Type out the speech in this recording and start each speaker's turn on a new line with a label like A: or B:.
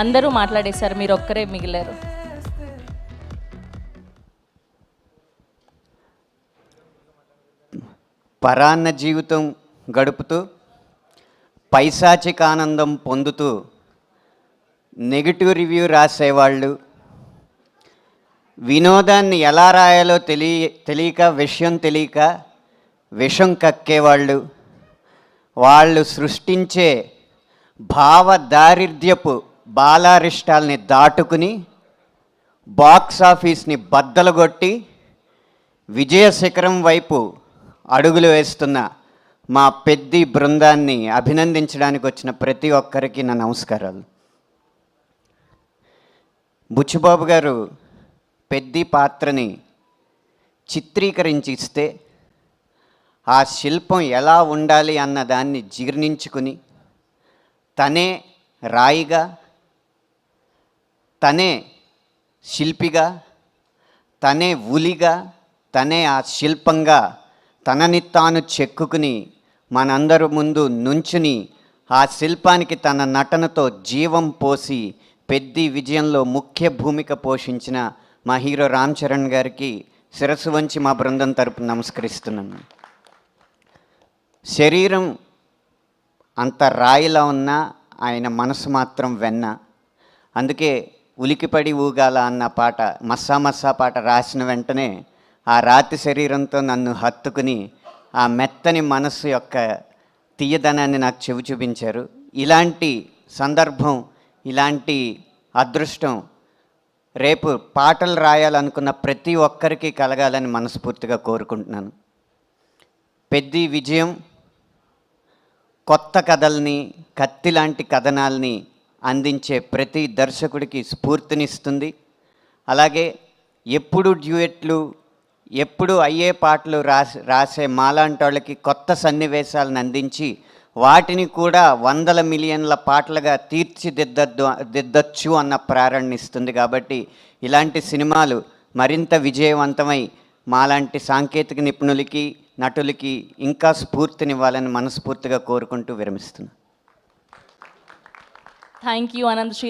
A: అందరూ మాట్లాడేశారు, మీరు ఒక్కరే మిగిలారు.
B: పరాన్న జీవితం గడుపుతూ పైశాచిక ఆనందం పొందుతూ నెగిటివ్ రివ్యూ రాసేవాళ్ళు, వినోదాన్ని ఎలా రాయాలో తెలియక విషయం తెలియక విషం కక్కేవాళ్ళు, వాళ్ళు సృష్టించే భావ దారిద్ర్యపు బాలారిష్టాల్ని దాటుకుని బాక్స్ ఆఫీస్ని బద్దలుగొట్టి విజయ శిఖరం వైపు అడుగులు వేస్తున్న మా పెద్ది బృందాన్ని అభినందించడానికి వచ్చిన ప్రతి ఒక్కరికి నా నమస్కారాలు. బుచ్చిబాబు గారు పెద్ది పాత్రని చిత్రీకరించి ఇస్తే ఆ శిల్పం ఎలా ఉండాలి అన్న దాన్ని జీర్ణించుకుని తనే రాయిగా, తనే శిల్పిగా, తనే ఉలిగా, తనే ఆ శిల్పంగా తనని తాను చెక్కుకుని మనందరి ముందు నుంచుని ఆ శిల్పానికి తన నటనతో జీవం పోసి పెద్ది విజయంలో ముఖ్య భూమిక పోషించిన మా హీరో రామ్ చరణ్ గారికి శిరస్సు వంచి మా బృందం తరపున నమస్కరిస్తున్నాను. శరీరం అంత రాయిలా ఉన్నా ఆయన మనసు మాత్రం వెన్న. అందుకే ఉలికిపడి ఊగాల అన్న పాట, మస్సా మస్సా పాట రాసిన వెంటనే ఆ రాతి శరీరంతో నన్ను హత్తుకుని ఆ మెత్తని మనస్సు యొక్క తీయదనాన్ని నాకు చెవి చూపించారు. ఇలాంటి సందర్భం, ఇలాంటి అదృష్టం రేపు పాటలు రాయాలనుకున్న ప్రతి ఒక్కరికి కలగాలని మనస్ఫూర్తిగా కోరుకుంటున్నాను. పెద్ది విజయం కొత్త కథల్ని, కత్తి లాంటి కథనాల్ని అందించే ప్రతి దర్శకుడికి స్ఫూర్తినిస్తుంది. అలాగే ఎప్పుడు డ్యూయెట్లు, ఎప్పుడు అయ్యే పాటలు రాసే మాలాంటి వాళ్ళకి కొత్త సన్నివేశాలను అందించి వాటిని కూడా వందల మిలియన్ల పాటలుగా తీర్చిదిద్దచ్చు అన్న ప్రేరణ ఇస్తుంది. కాబట్టి ఇలాంటి సినిమాలు మరింత విజయవంతమై మాలాంటి సాంకేతిక నిపుణులకి, నటులకి ఇంకా స్ఫూర్తినివ్వాలని మనస్ఫూర్తిగా కోరుకుంటూ విరమిస్తున్నాను.
A: Thank you Anant Shri.